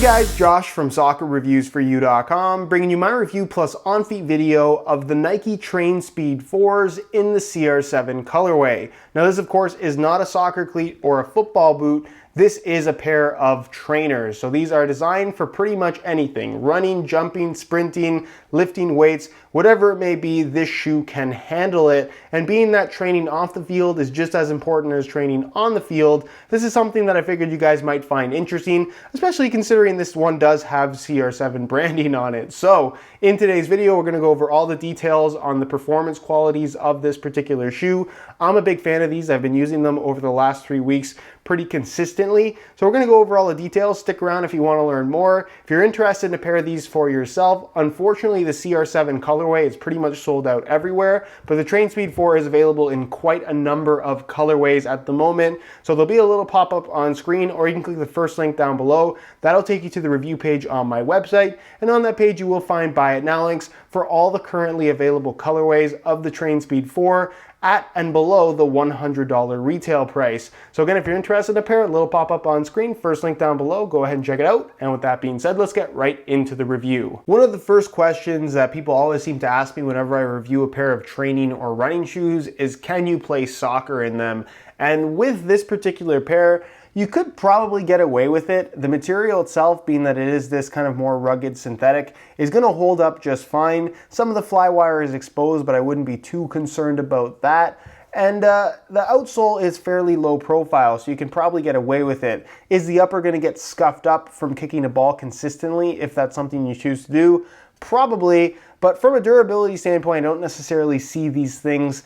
guys, Josh from soccerreviewsforyou.com, bringing you my review plus on-feet video of the Nike Train Speed 4s in the CR7 colorway. Now this of course is not a soccer cleat or a football boot. This is a pair of trainers. So these are designed for pretty much anything. Running, jumping, sprinting, lifting weights, whatever it may be, this shoe can handle it. And being that training off the field is just as important as training on the field, this is something that I figured you guys might find interesting, especially considering this one does have CR7 branding on it. So in today's video, we're gonna go over all the details on the performance qualities of this particular shoe. I'm a big fan of these. I've been using them over the last 3 weeks pretty consistently. So we're gonna go over all the details. Stick around if you wanna learn more. If you're interested in a pair of these for yourself, unfortunately the CR7 colorway is pretty much sold out everywhere, but the Train Speed 4 is available in quite a number of colorways at the moment. So there'll be a little pop-up on screen, or you can click the first link down below. That'll take you to the review page on my website. And on that page, you will find buy it now links for all the currently available colorways of the Train Speed 4 at and below the $100 retail price. So again, if you're interested in a pair, a little pop-up on screen, first link down below, go ahead and check it out. And with that being said, let's get right into the review. One of the first questions that people always seem to ask me whenever I review a pair of training or running shoes is, can you play soccer in them? And with this particular pair, you could probably get away with it. The material itself, being that it is this kind of more rugged synthetic, is gonna hold up just fine. Some of the fly wire is exposed, but I wouldn't be too concerned about that. And the outsole is fairly low profile, so you can probably get away with it. Is the upper gonna get scuffed up from kicking a ball consistently, if that's something you choose to do? Probably, but from a durability standpoint, I don't necessarily see these things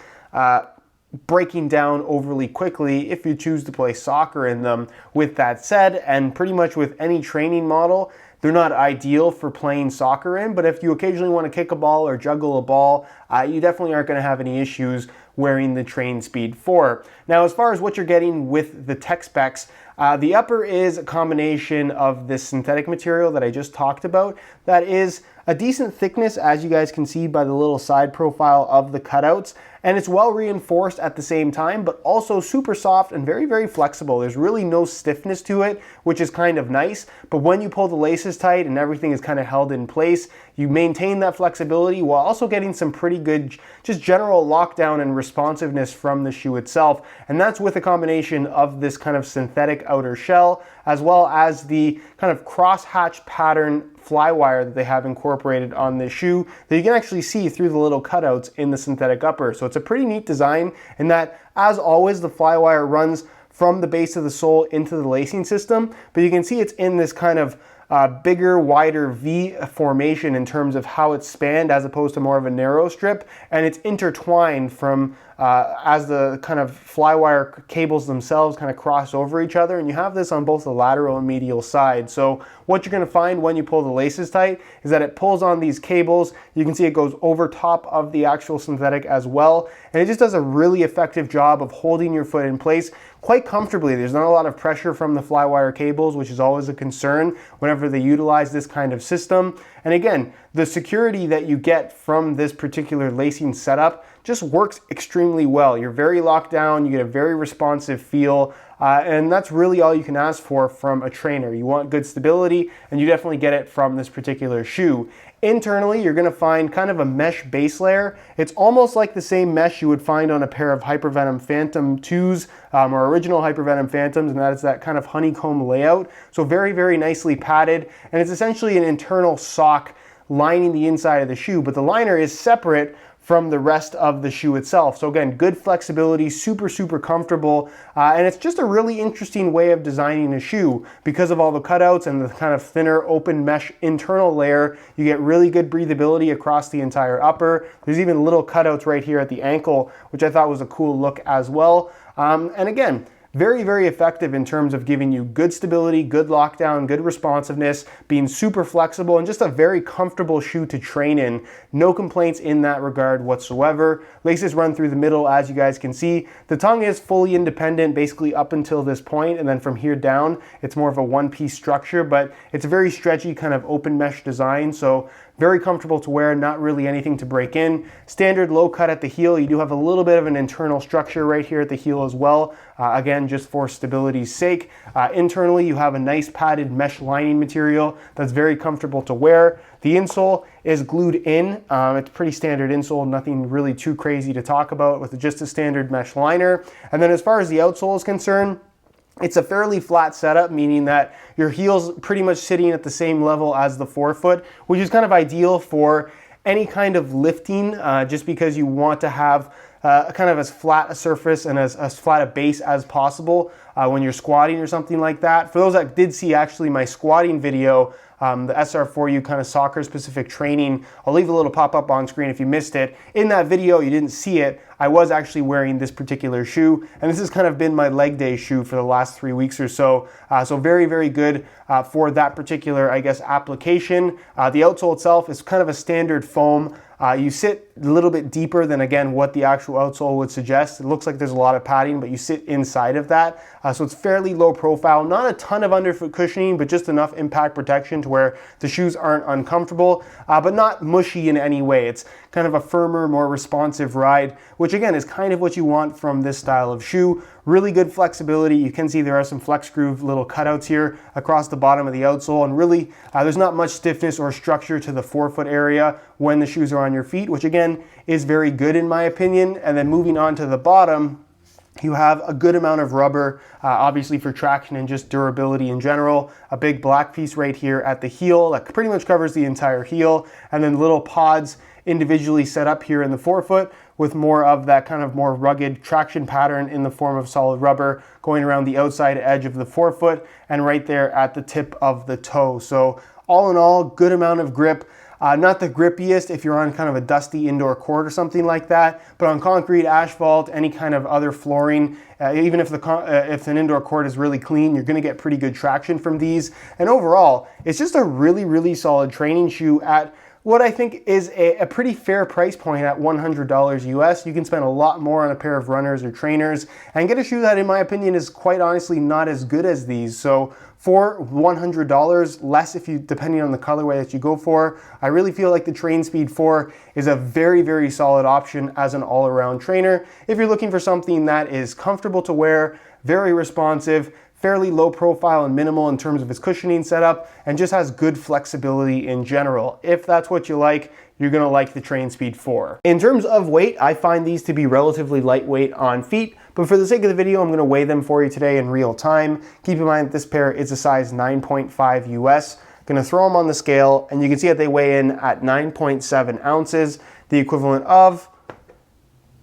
breaking down overly quickly if you choose to play soccer in them. With that said, and pretty much with any training model, they're not ideal for playing soccer in, but if you occasionally want to kick a ball or juggle a ball, you definitely aren't going to have any issues wearing the Train Speed 4. Now, as far as what you're getting with the tech specs, the upper is a combination of this synthetic material that I just talked about that is a decent thickness, as you guys can see by the little side profile of the cutouts, and it's well reinforced at the same time, but also super soft and very, very flexible. There's really no stiffness to it, which is kind of nice, but when you pull the laces tight and everything is kind of held in place, you maintain that flexibility while also getting some pretty good just general lockdown and responsiveness from the shoe itself, and that's with a combination of this kind of synthetic outer shell as well as the kind of cross-hatch pattern fly wire that they have incorporated on this shoe that you can actually see through the little cutouts in the synthetic upper. So it's a pretty neat design in that, as always, the fly wire runs from the base of the sole into the lacing system, but you can see it's in this kind of bigger, wider V formation in terms of how it's spanned as opposed to more of a narrow strip, and it's intertwined from as the kind of fly wire cables themselves kind of cross over each other, and you have this on both the lateral and medial side. So what you're going to find when you pull the laces tight is that it pulls on these cables. You can see it goes over top of the actual synthetic as well, and it just does a really effective job of holding your foot in place quite comfortably. There's not a lot of pressure from the fly wire cables, which is always a concern whenever they utilize this kind of system. And again, the security that you get from this particular lacing setup just works extremely well. You're very locked down, you get a very responsive feel, and that's really all you can ask for from a trainer. You want good stability, and you definitely get it from this particular shoe. Internally, you're gonna find kind of a mesh base layer. It's almost like the same mesh you would find on a pair of Hypervenom Phantom 2s or original Hypervenom Phantoms, and that is that kind of honeycomb layout. So very, very nicely padded, and it's essentially an internal sock lining the inside of the shoe, but the liner is separate from the rest of the shoe itself. So again, good flexibility, super, super comfortable, and it's just a really interesting way of designing a shoe. Because of all the cutouts and the kind of thinner open mesh internal layer, you get really good breathability across the entire upper. There's even little cutouts right here at the ankle, which I thought was a cool look as well. And again, very, very effective in terms of giving you good stability, good lockdown, good responsiveness, being super flexible, and just a very comfortable shoe to train in. No complaints in that regard whatsoever. Laces run through the middle, as you guys can see. The tongue is fully independent, basically up until this point, and then from here down, it's more of a one-piece structure, but it's a very stretchy kind of open mesh design, so Very comfortable to wear, not really anything to break in. Standard low cut at the heel. You do have a little bit of an internal structure right here at the heel as well. Again, just for stability's sake. Internally, you have a nice padded mesh lining material that's very comfortable to wear. The insole is glued in. It's pretty standard insole, nothing really too crazy to talk about with just a standard mesh liner. And then as far as the outsole is concerned, it's a fairly flat setup, meaning that your heel's pretty much sitting at the same level as the forefoot, which is kind of ideal for any kind of lifting, just because you want to have kind of as flat a surface and as flat a base as possible when you're squatting or something like that. For those that did see actually my squatting video, the SR4U kind of soccer specific training, I'll leave a little pop-up on screen if you missed it. In that video, you didn't see it, I was actually wearing this particular shoe, and this has kind of been my leg day shoe for the last 3 weeks or so. So very, very good for that particular, I guess, application. The outsole itself is kind of a standard foam. You sit a little bit deeper than, again, what the actual outsole would suggest. It looks like there's a lot of padding, but you sit inside of that. So it's fairly low profile, not a ton of underfoot cushioning, but just enough impact protection to where the shoes aren't uncomfortable, but not mushy in any way. It's kind of a firmer, more responsive ride, which again is kind of what you want from this style of shoe. Really good flexibility. You can see there are some flex groove little cutouts here across the bottom of the outsole, and really there's not much stiffness or structure to the forefoot area when the shoes are on your feet, which again is very good in my opinion. And then moving on to the bottom, you have a good amount of rubber, obviously for traction and just durability in general. A big black piece right here at the heel that pretty much covers the entire heel, and then little pods individually set up here in the forefoot with more of that kind of more rugged traction pattern in the form of solid rubber going around the outside edge of the forefoot and right there at the tip of the toe. So all in all, good amount of grip. Not the grippiest if you're on kind of a dusty indoor court or something like that, but on concrete, asphalt, any kind of other flooring, even if an indoor court is really clean, you're gonna get pretty good traction from these. And overall, it's just a really, really solid training shoe at what I think is a pretty fair price point at $100 US. You can spend a lot more on a pair of runners or trainers and get a shoe that in my opinion is quite honestly not as good as these. So for $100 less, if you depending on the colorway that you go for, I really feel like the Train Speed 4 is a very, very solid option as an all-around trainer. If you're looking for something that is comfortable to wear, very responsive, fairly low profile and minimal in terms of its cushioning setup, and just has good flexibility in general. If that's what you like, you're gonna like the Train Speed 4. In terms of weight, I find these to be relatively lightweight on feet, but for the sake of the video, I'm gonna weigh them for you today in real time. Keep in mind that this pair is a size 9.5 US. Gonna throw them on the scale, and you can see that they weigh in at 9.7 ounces, the equivalent of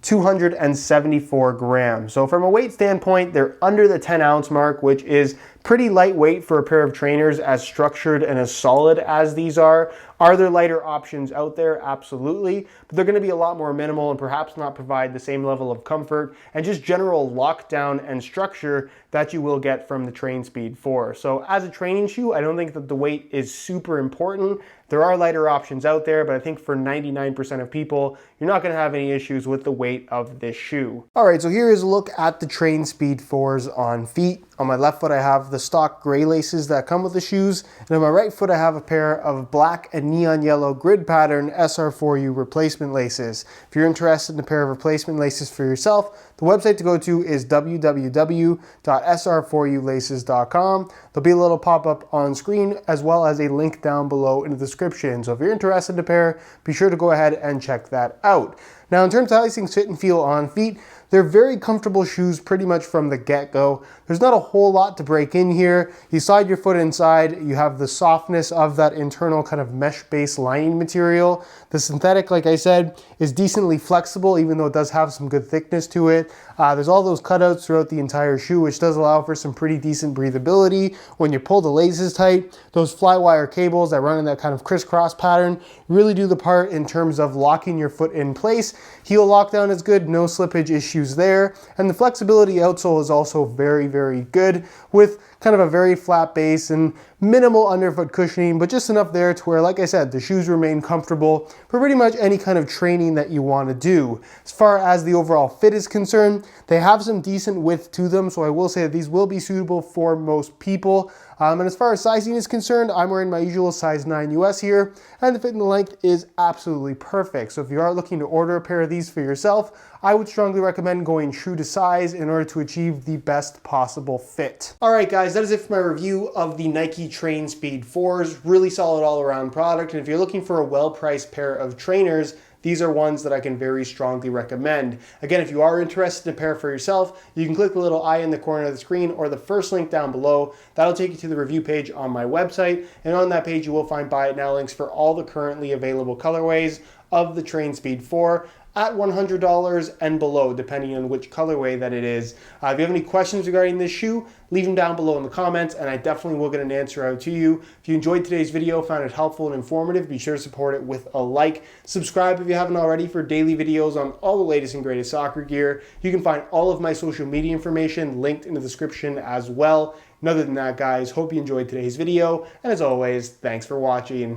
274 grams. So from a weight standpoint, they're under the 10-ounce mark, which is pretty lightweight for a pair of trainers as structured and as solid as these are. Are there lighter options out there? Absolutely, but they're going to be a lot more minimal and perhaps not provide the same level of comfort and just general lockdown and structure that you will get from the Train Speed 4. So as a training shoe, I don't think that the weight is super important. There are lighter options out there, but I think for 99% of people, you're not going to have any issues with the weight of this shoe. All right, so here is a look at the Train Speed 4s on feet. On my left foot, I have the stock gray laces that come with the shoes, and on my right foot, I have a pair of black and neon yellow grid pattern SR4U replacement laces. If you're interested in a pair of replacement laces for yourself, the website to go to is www.sr4ulaces.com. There'll be a little pop-up on screen as well as a link down below in the description. So if you're interested in a pair, be sure to go ahead and check that out. Now, in terms of how these things fit and feel on feet, they're very comfortable shoes pretty much from the get-go. There's not a whole lot to break in here. You slide your foot inside, you have the softness of that internal kind of mesh-based lining material. The synthetic, like I said, is decently flexible, even though it does have some good thickness to it. There's all those cutouts throughout the entire shoe, which does allow for some pretty decent breathability. When you pull the laces tight, those flywire cables that run in that kind of crisscross pattern really do the part in terms of locking your foot in place. Heel lockdown is good, no slippage issues there. And the flexibility outsole is also very, very good with kind of a very flat base and minimal underfoot cushioning, but just enough there to where, like I said, the shoes remain comfortable for pretty much any kind of training that you want to do. As far as the overall fit is concerned, they have some decent width to them, so I will say that these will be suitable for most people. And as far as sizing is concerned, I'm wearing my usual size 9 US here, and the fit and the length is absolutely perfect. So if you are looking to order a pair of these for yourself, I would strongly recommend going true to size in order to achieve the best possible fit. All right, guys, that is it for my review of the Nike Train Speed 4s. Really solid all-around product, and if you're looking for a well-priced pair of trainers, these are ones that I can very strongly recommend. Again, if you are interested in a pair for yourself, you can click the little eye in the corner of the screen or the first link down below. That'll take you to the review page on my website, and on that page you will find buy it now links for all the currently available colorways of the Train Speed 4 at $100 and below, depending on which colorway that it is. If you have any questions regarding this shoe, leave them down below in the comments, and I definitely will get an answer out to you. If you enjoyed today's video, found it helpful and informative, be sure to support it with a like. Subscribe if you haven't already for daily videos on all the latest and greatest soccer gear. You can find all of my social media information linked in the description as well. And other than that, guys, hope you enjoyed today's video, and as always, thanks for watching.